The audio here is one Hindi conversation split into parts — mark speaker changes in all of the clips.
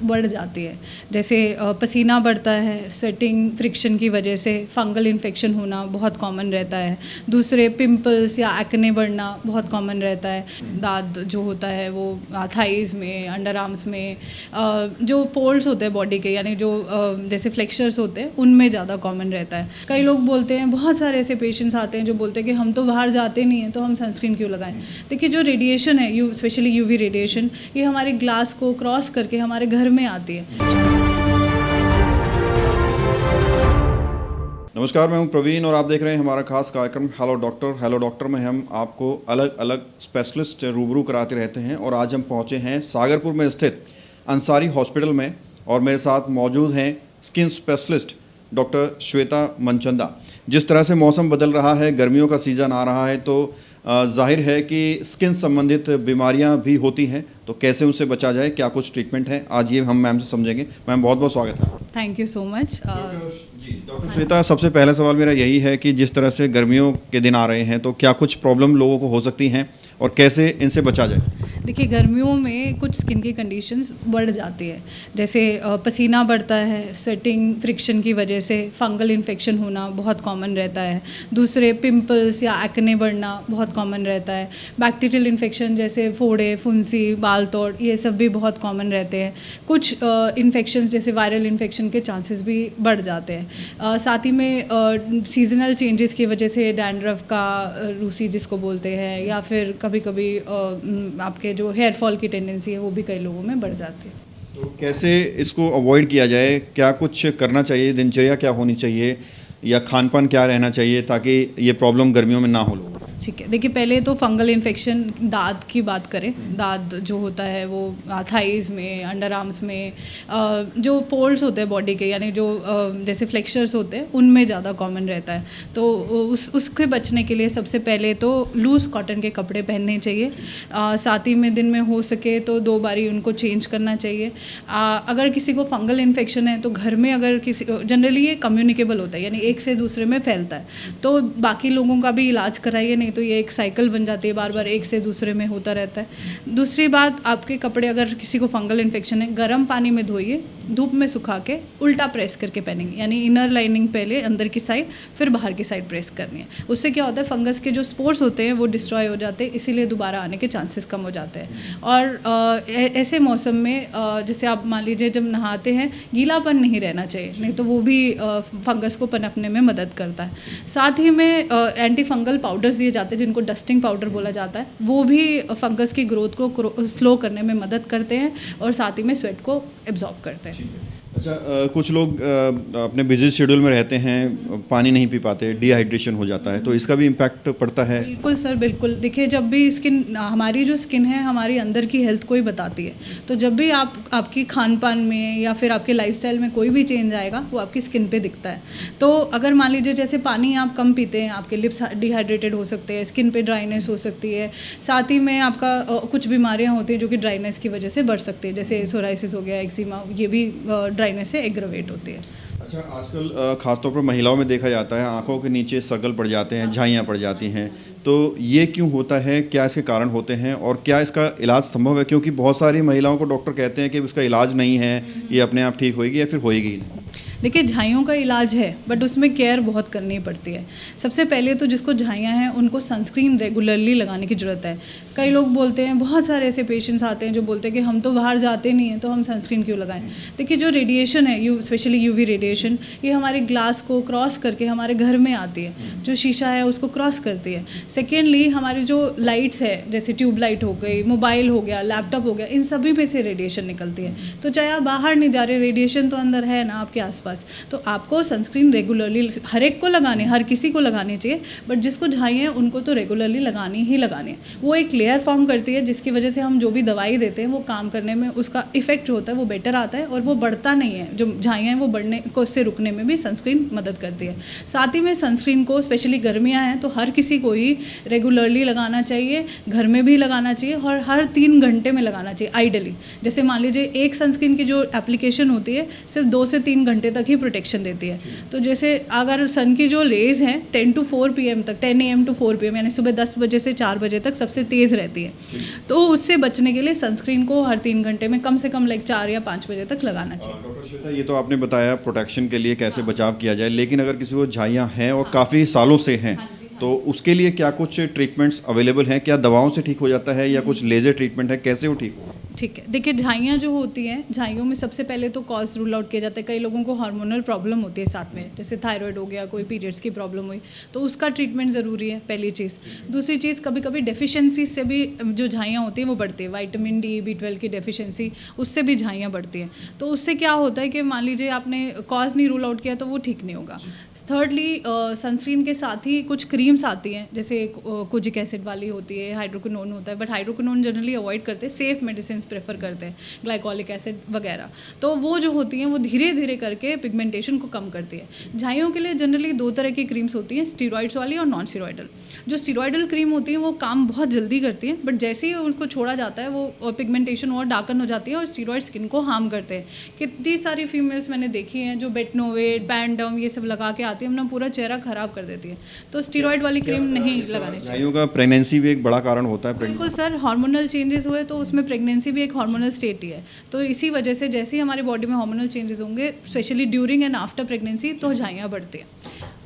Speaker 1: बढ़ जाती है। जैसे पसीना बढ़ता है, स्वेटिंग फ्रिक्शन की वजह से फंगल इन्फेक्शन होना बहुत कॉमन रहता है। दूसरे पिंपल्स या एक्ने बढ़ना बहुत कॉमन रहता है। दाद जो होता है वो थाइज़ में, अंडर आर्म्स में, जो फोल्ड्स होते हैं बॉडी के, यानी जो जैसे फ्लेक्चर्स होते हैं, उनमें ज़्यादा कॉमन रहता है। कई लोग बोलते हैं, बहुत सारे ऐसे पेशेंट्स आते हैं जो बोलते हैं कि हम तो बाहर जाते नहीं हैं तो हम सनस्क्रीन क्यों लगाएं। देखिए, जो रेडिएशन है, स्पेशली यूवी रेडिएशन, ये हमारे ग्लास को क्रॉस करके हमारे घर में आती है।
Speaker 2: नमस्कार, मैं हूं प्रवीण और आप देख रहे हैं हमारा खास कार्यक्रम हेलो डॉक्टर। हेलो डॉक्टर में हम आपको अलग अलग स्पेशलिस्ट रूबरू कराते रहते हैं और आज हम पहुंचे हैं सागरपुर में स्थित अंसारी हॉस्पिटल में और मेरे साथ मौजूद हैं skin specialist doctor Shweta Manchanda. जिस तरह से मौसम बदल रहा है, गर्मियों का सीज़न आ रहा है, तो जाहिर है कि स्किन संबंधित बीमारियां भी होती हैं, तो कैसे उनसे बचा जाए, क्या कुछ ट्रीटमेंट है, आज ये हम मैम से समझेंगे। मैम, बहुत बहुत स्वागत है।
Speaker 1: Thank you so much.
Speaker 2: Doctor Shweta, सबसे पहला सवाल मेरा यही है कि जिस तरह से गर्मियों के दिन आ रहे हैं तो क्या कुछ प्रॉब्लम लोगों को हो सकती हैं और कैसे इनसे बचा जाए?
Speaker 1: देखिए, गर्मियों में कुछ स्किन की कंडीशंस बढ़ जाती है। जैसे पसीना बढ़ता है, स्वेटिंग फ्रिक्शन की वजह से फंगल इन्फेक्शन होना बहुत कॉमन रहता है। दूसरे पिंपल्स या एक्ने बढ़ना बहुत कॉमन रहता है। बैक्टीरियल इन्फेक्शन जैसे फोड़े, फुंसी, बाल तोड़, ये सब भी बहुत कॉमन रहते हैं। कुछ इन्फेक्शंस जैसे वायरल इन्फेक्शन के चांसेस भी बढ़ जाते हैं। साथ ही में सीजनल चेंजेस की वजह से डैंड्रफ का रूसी जिसको बोलते हैं, या फिर कभी कभी आपके जो हेयर फॉल की टेंडेंसी है वो भी कई लोगों में बढ़ जाती है।
Speaker 2: तो कैसे इसको अवॉइड किया जाए, क्या कुछ करना चाहिए, दिनचर्या क्या होनी चाहिए या खान पान क्या रहना चाहिए ताकि ये प्रॉब्लम गर्मियों में ना हो लोगों को?
Speaker 1: ठीक है, देखिए, पहले तो फंगल इन्फेक्शन, दाद की बात करें, दाद जो होता है वो थाइज़ में, अंडर आर्म्स में, जो फोल्ड्स होते हैं बॉडी के, यानी जो जैसे फ्लेक्चर्स होते हैं, उनमें ज़्यादा कॉमन रहता है। तो उसके बचने के लिए सबसे पहले तो लूज़ कॉटन के कपड़े पहनने चाहिए। साथ ही में दिन में हो सके तो 2 बारी उनको चेंज करना चाहिए। अगर किसी को फंगल इन्फेक्शन है तो घर में, अगर किसी, जनरली ये कम्युनिकेबल होता है, यानी एक से दूसरे में फैलता है, तो बाकी लोगों का भी इलाज कराइए, नहीं तो ये एक साइकिल बन जाती है, बार बार एक से दूसरे में होता रहता है। दूसरी बात, आपके कपड़े, अगर किसी को फंगल इन्फेक्शन है, गर्म पानी में धोइए, धूप में सुखा के उल्टा प्रेस करके पहनेंगे, यानी इनर लाइनिंग पहले अंदर की साइड, फिर बाहर की साइड प्रेस करनी है। उससे क्या होता है, फंगस के जो स्पोर्स होते हैं वो डिस्ट्रॉय हो जाते हैं, इसीलिए दोबारा आने के चांसेस कम हो जाते हैं। और ऐसे मौसम में जैसे आप मान लीजिए जब नहाते हैं, गीलापन नहीं रहना चाहिए, नहीं तो वो भी फंगस को पनपने में मदद करता है। साथ ही में एंटी फंगल पाउडर्स दिए जाते हैं जिनको डस्टिंग पाउडर बोला जाता है, वो भी फंगस की ग्रोथ को स्लो करने में मदद करते हैं और साथ ही में स्वेट को एब्जॉर्ब करते हैं।
Speaker 2: अच्छा, कुछ लोग अपने बिजी शेड्यूल में रहते हैं, पानी नहीं पी पाते, डिहाइड्रेशन हो जाता है, तो इसका भी इम्पैक्ट पड़ता है?
Speaker 1: बिल्कुल सर, बिल्कुल। देखिए, जब भी स्किन, हमारी जो स्किन है हमारी अंदर की हेल्थ को ही बताती है, तो जब भी आपकी खान पान में या फिर आपके लाइफस्टाइल में कोई भी चेंज आएगा वो आपकी स्किन पे दिखता है। तो अगर मान लीजिए जैसे पानी आप कम पीते हैं, आपके लिप्स डिहाइड्रेटेड हो सकते हैं, स्किन पे ड्राइनेस हो सकती है, साथ ही में आपका कुछ बीमारियाँ होती हैं जो कि ड्राइनेस की वजह से बढ़ सकती है, जैसे सोराइसिस हो गया, एक्जिमा, ये भी ड्राइनेस से एग्रवेट होती है।
Speaker 2: अच्छा, आजकल खासतौर पर महिलाओं में देखा जाता है आंखों के नीचे सर्कल पड़ जाते हैं, झाइयाँ पड़ जाती हैं, तो ये क्यों होता है, क्या इसके कारण होते हैं और क्या इसका इलाज संभव है? क्योंकि बहुत सारी महिलाओं को डॉक्टर कहते हैं कि इसका इलाज नहीं है, ये अपने आप ठीक होएगी या फिर होएगी ही नहीं।
Speaker 1: देखिए, झाइयों का इलाज है, बट उसमें केयर बहुत करनी पड़ती है। सबसे पहले तो जिसको झाइयाँ हैं उनको सनस्क्रीन रेगुलरली लगाने की ज़रूरत है। कई लोग बोलते हैं, बहुत सारे ऐसे पेशेंट्स आते हैं जो बोलते हैं कि हम तो बाहर जाते नहीं हैं तो हम सनस्क्रीन क्यों लगाएं। देखिए, जो रेडिएशन है, स्पेशली यूवी रेडिएशन, ये हमारे ग्लास को क्रॉस करके हमारे घर में आती है, जो शीशा है उसको क्रॉस करती है। सेकेंडली, हमारी जो लाइट्स है, जैसे ट्यूब लाइट हो गई, मोबाइल हो गया, लैपटॉप हो गया, इन सभी में से रेडिएशन निकलती है। तो चाहे आप बाहर नहीं जा रहे, रेडिएशन तो अंदर है ना आपके आसपास, तो आपको सनस्क्रीन रेगुलरली हर एक को लगानी, हर किसी को लगानी चाहिए, बट जिसको झाइयाँ हैं उनको तो रेगुलरली लगानी ही लगानी है। वो एक लेयर फॉर्म करती है जिसकी वजह से हम जो भी दवाई देते हैं वो काम करने में, उसका इफेक्ट जो होता है वो बेटर आता है और वो बढ़ता नहीं है। जो झाइयाँ हैं वो बढ़ने को, उससे रुकने में भी सनस्क्रीन मदद करती है। साथ ही में सनस्क्रीन को, स्पेशली गर्मियाँ हैं तो हर किसी को ही रेगुलरली लगाना चाहिए, घर में भी लगाना चाहिए और हर 3 घंटे में लगाना चाहिए आइडली। जैसे मान लीजिए एक सनस्क्रीन की जो एप्लीकेशन होती है सिर्फ 2 से 3 घंटे तक तक ही प्रोटेक्शन देती है। तो जैसे अगर सन की जो रेज हैं 10 to 4 PM तक, 10 AM to 4 PM यानी सुबह 10 बजे से 4 बजे तक सबसे तेज़ रहती है। तो उससे बचने के लिए सनस्क्रीन को हर 3 घंटे में कम से कम लाइक 4 या 5 बजे तक लगाना चाहिए।
Speaker 2: डॉक्टर श्वेता, ये तो आपने बताया प्रोटेक्शन के लिए कैसे बचाव किया जाए, लेकिन अगर किसी को झाइयाँ हैं और काफ़ी सालों से हैं, तो उसके लिए क्या कुछ ट्रीटमेंट्स अवेलेबल हैं? क्या दवाओं से ठीक हो जाता है या कुछ लेजर ट्रीटमेंट है, कैसे वो ठीक हो?
Speaker 1: ठीक है, देखिए झाइयाँ जो होती हैं, झाइयों में सबसे पहले तो कॉज रूल आउट किया जाता है। कई लोगों को हार्मोनल प्रॉब्लम होती है साथ में, जैसे थायराइड हो गया, कोई पीरियड्स की प्रॉब्लम हुई, तो उसका ट्रीटमेंट ज़रूरी है, पहली चीज़। दूसरी चीज़, कभी कभी डेफिशिएंसी से भी जो झाइयाँ होती हैं वो बढ़ती है। विटामिन डी, B12 की डेफिशिएंसी, उससे भी झाइयाँ बढ़ती हैं। तो उससे क्या होता है कि मान लीजिए आपने कॉज नहीं रूल आउट किया तो वो ठीक नहीं होगा। थर्डली, सनस्क्रीन के साथ ही कुछ क्रीम्स आती हैं, जैसे कोजिक एसिड वाली होती है, हाइड्रोक्विनोन होता है, बट हाइड्रोक्विनोन जनरली अवॉइड करते हैं, सेफ मेडिसिन प्रेफर करते हैं, ग्लाइकोलिक एसिड वगैरह। तो वो जो होती हैं वो धीरे धीरे करके पिगमेंटेशन को कम करती है। झाइयों के लिए जनरली 2 तरह की क्रीम्स होती हैं, स्टीरॉइड्स वाली और नॉन स्टीरॉयडल। जो स्टीरॉयडल क्रीम होती है वो काम बहुत जल्दी करती है, बट जैसे ही उनको छोड़ा जाता है वो पिगमेंटेशन और डार्कन हो जाती है और स्टीरॉयड स्किन को हार्म करते हैं। कितनी सारी फीमेल्स मैंने देखी हैं जो बेटनोवेट, पैंडम ये सब लगा के आती है, अपना पूरा चेहरा खराब कर देती है। तो स्टीरॉयड वाली क्रीम नहीं लगानी चाहिए।
Speaker 2: झाइयों का प्रेगनेंसी भी एक बड़ा कारण होता है।
Speaker 1: बिल्कुल सर, हार्मोनल चेंजेस हुए तो उसमें प्रेगनेंसी भी एक हार्मोनल स्टेट ही है। तो इसी वजह से जैसे ही हमारी बॉडी में हार्मोनल चेंजेस होंगे, specially during and after pregnancy, तो झाइयाँ बढ़ती हैं।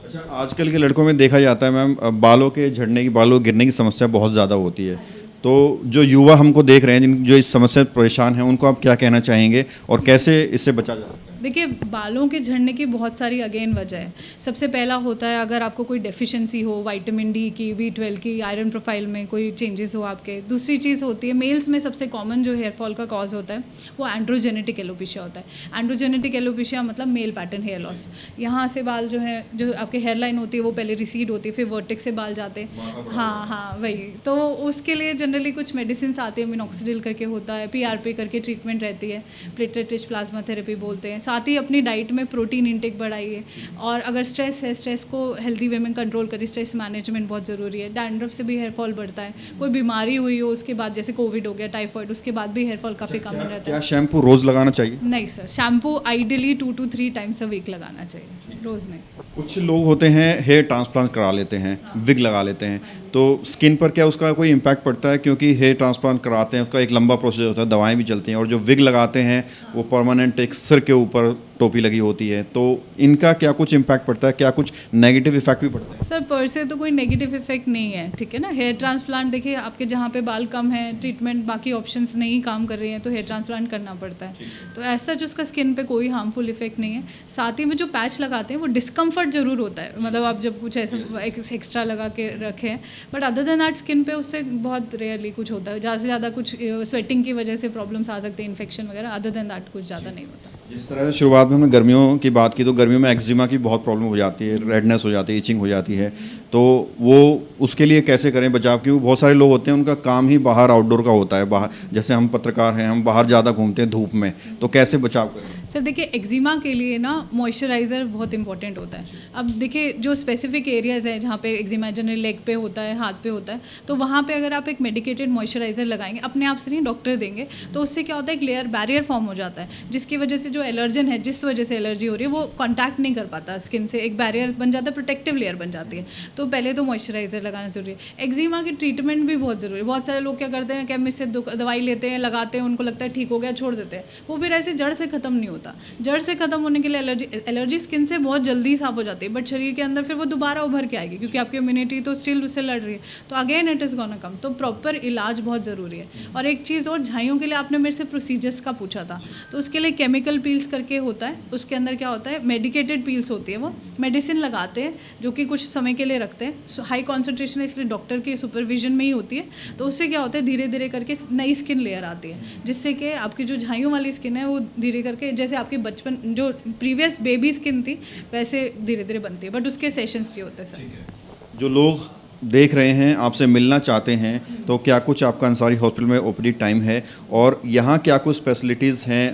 Speaker 2: अच्छा, आजकल के लड़कों में देखा जाता है मैम, बालों के झड़ने की, बालों गिरने की समस्या बहुत ज़्यादा होती है। तो जो युवा हमको देख रहे हैं, जो इस समस्या से परेशान हैं, उनको आप क्या कहना चाहेंगे और कैसे इससे बचा जा सकता है?
Speaker 1: देखिए, बालों के झड़ने की बहुत सारी अगेन वजह है। सबसे पहला होता है अगर आपको कोई डेफिशिएंसी हो, विटामिन डी की, B12 की, आयरन प्रोफाइल में कोई चेंजेस हो आपके। दूसरी चीज़ होती है, मेल्स में सबसे कॉमन जो हेयर फॉल का कॉज होता है वो एंड्रोजेनेटिक एलोपेशिया होता है। एंड्रोजेनेटिक एलोपेशिया मतलब मेल पैटर्न हेयर लॉस। यहाँ से बाल जो है, जो आपके हेयर लाइन होती है वो पहले रिसीड होती है, फिर वर्टेक्स से बाल जाते हैं। हाँ, वही। तो उसके लिए जनरली कुछ मेडिसिन आती है, मिनॉक्सिडिल करके होता है, PRP करके ट्रीटमेंट रहती है, प्लेटलेट रिच प्लाज्मा थेरेपी बोलते हैं। साथ ही अपनी डाइट में प्रोटीन इंटेक बढ़ाइए, और अगर स्ट्रेस है, स्ट्रेस को हेल्दी वे में कंट्रोल करिए। स्ट्रेस मैनेजमेंट बहुत ज़रूरी है। डैंड्रफ से भी हेयर फॉल बढ़ता है। कोई बीमारी हुई हो उसके बाद, जैसे कोविड हो गया, टाइफॉइड, उसके बाद भी हेयर फॉल काफ़ी कॉमन रहता है।
Speaker 2: क्या शैम्पू रोज़ लगाना चाहिए?
Speaker 1: नहीं sir, shampoo ideally 2 to 3 times a week लगाना चाहिए, रोज़ नहीं।
Speaker 2: कुछ लोग होते हैं हेयर ट्रांसप्लांट करा लेते हैं, विग लगा लेते हैं, तो स्किन पर क्या उसका कोई इम्पैक्ट पड़ता है? क्योंकि हेयर ट्रांसप्लांट कराते हैं उसका एक लंबा प्रोसेस होता है, दवाएं भी चलती हैं, और जो विग लगाते हैं वो परमानेंट एक सिर के ऊपर टोपी लगी होती है, तो इनका क्या कुछ इम्पैक्ट पड़ता है? क्या कुछ नेगेटिव इफेक्ट भी पड़ता है?
Speaker 1: सर, पर से तो कोई नेगेटिव इफेक्ट नहीं है, ठीक है ना। हेयर ट्रांसप्लांट देखिए, आपके जहाँ पे बाल कम है, ट्रीटमेंट बाकी ऑप्शंस नहीं काम कर रही हैं, तो हेयर ट्रांसप्लांट करना पड़ता है। तो ऐसा जो उसका स्किन पे कोई हार्मफुल इफेक्ट नहीं है। साथ ही में जो पैच लगाते हैं वो डिस्कम्फर्ट ज़रूर होता है, मतलब आप जब कुछ ऐसा एक्स्ट्रा लगा के रखे हैं, but other than that skin पे उससे बहुत रेयरली कुछ होता है। ज़्यादा से ज़्यादा कुछ स्वेटिंग की वजह से प्रॉब्लम्स आ सकते हैं, इन्फेक्शन वगैरह, अदर देन दैट कुछ ज़्यादा नहीं होता।
Speaker 2: जिस तरह से शुरुआत में हमने गर्मियों की बात की, तो गर्मियों में एक्जिमा की बहुत प्रॉब्लम हो जाती है, रेडनेस हो जाती है, इचिंग हो जाती है, तो वो उसके लिए कैसे करें बचाव? क्योंकि बहुत सारे लोग होते हैं उनका काम ही बाहर आउटडोर का होता है, बाहर, जैसे हम पत्रकार हैं, हम बाहर ज़्यादा घूमते हैं धूप में, तो कैसे बचाव करें?
Speaker 1: सर देखिए, एक्जिमा के लिए ना मॉइस्चराइज़र बहुत इंपॉर्टेंट होता है। अब देखिए, जो स्पेसिफिक एरियाज़ है जहाँ पे एक्जिमा जनरली लेग पे होता है, हाथ पे होता है, तो वहाँ पे अगर आप एक मेडिकेटेड मॉइस्चराइज़र लगाएंगे, अपने आप से नहीं, डॉक्टर देंगे, तो उससे क्या होता है, एक लेयर बैरियर फॉर्म हो जाता है, जिसकी वजह से जो एलर्जन है, जिस वजह से एलर्जी हो रही है, वो कॉन्टैक्ट नहीं कर पाता स्किन से, एक बैरियर बन जाता है, प्रोटेक्टिव लेयर बन जाती है। तो पहले तो मॉइस्चराइज़र लगाना ज़रूरी है। एक्जिमा की ट्रीटमेंट भी बहुत ज़रूरी है। बहुत सारे लोग क्या करते हैं, केमिस्ट से दवाई लेते हैं, लगाते हैं, उनको लगता है ठीक हो गया, छोड़ देते हैं, वो फिर ऐसे जड़ से ख़त्म नहीं होता। जड़ से ख़त्म होने के लिए एलर्जी स्किन से बहुत जल्दी साफ हो जाती है, बट शरीर के अंदर फिर वो दोबारा उभर के आएगी, क्योंकि आपकी इम्यूनिटी तो स्टिल उससे लड़ रही है, तो again it is gonna come. तो प्रॉपर इलाज बहुत ज़रूरी है। और एक चीज़ और, झाइयों के लिए आपने मेरे से प्रोसीजर्स का पूछा था, तो उसके लिए केमिकल पील्स करके होता है। उसके अंदर क्या होता है, मेडिकेटेड पील्स होती है, वो मेडिसिन लगाते हैं जो कि कुछ समय के लिए रखते हैं। हाई कॉन्सेंट्रेशन है, इसलिए डॉक्टर के सुपरविजन में ही होती है। तो उससे क्या होता है, धीरे धीरे करके नई स्किन लेयर आती है, जिससे कि आपकी जो झाइयों वाली स्किन है वो धीरे करके, जैसे आपकी बचपन जो प्रीवियस बेबी स्किन थी, वैसे धीरे धीरे बनती है, बट उसके सेशंस ही होते हैं सर।
Speaker 2: जो लोग देख रहे हैं, आपसे मिलना चाहते हैं, तो क्या कुछ आपका अंसारी हॉस्पिटल में ओपीडी टाइम है, और यहाँ क्या कुछ फैसिलिटीज़ हैं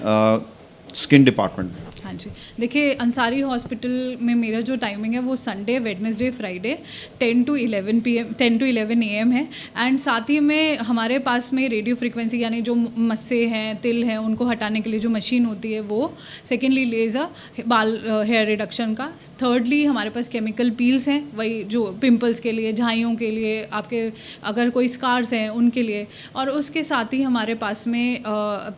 Speaker 2: स्किन डिपार्टमेंट में?
Speaker 1: हाँ हाँ जी, देखिए अंसारी हॉस्पिटल में मेरा जो टाइमिंग है वो Sunday, Wednesday, Friday 10 to 11 AM है। एंड साथ ही में हमारे पास में रेडियो फ्रिक्वेंसी यानी जो मस्से हैं, तिल हैं, उनको हटाने के लिए जो मशीन होती है वो, सेकेंडली लेज़र बाल हेयर रिडक्शन का, थर्डली हमारे पास केमिकल पील्स हैं, वही जो पिंपल्स के लिए, झाइयों के लिए, आपके अगर कोई स्कार्स हैं उनके लिए, और उसके साथ ही हमारे पास में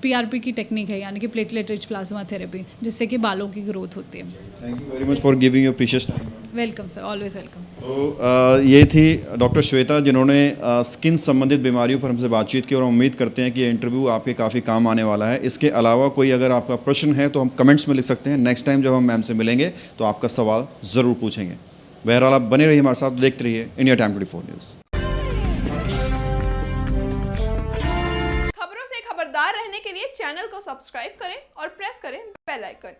Speaker 1: PRP की टेक्निक है यानी कि प्लेटलेट रिच प्लाज्मा थेरेपी, जिससे कि बालों की ग्रोथ होती है।
Speaker 2: Thank you very much for giving your precious time.
Speaker 1: Welcome sir, always welcome.
Speaker 2: तो ये थी डॉक्टर श्वेता जिन्होंने स्किन संबंधित बीमारियों पर हमसे बातचीत की, और हम उम्मीद करते हैं कि ये इंटरव्यू आपके काफ़ी काम आने वाला है। इसके अलावा कोई अगर आपका प्रश्न है तो हम कमेंट्स में लिख सकते हैं। नेक्स्ट टाइम जब हम मैम से मिलेंगे तो आपका सवाल ज़रूर पूछेंगे। बहरहाल आप बने रहिए हमारे साथ, देखते रहिए इंडिया टाइम 24 न्यूज़।
Speaker 3: खबरों से खबरदार रहने के लिए चैनल को सब्सक्राइब करें और प्रेस करें बेल आइकन।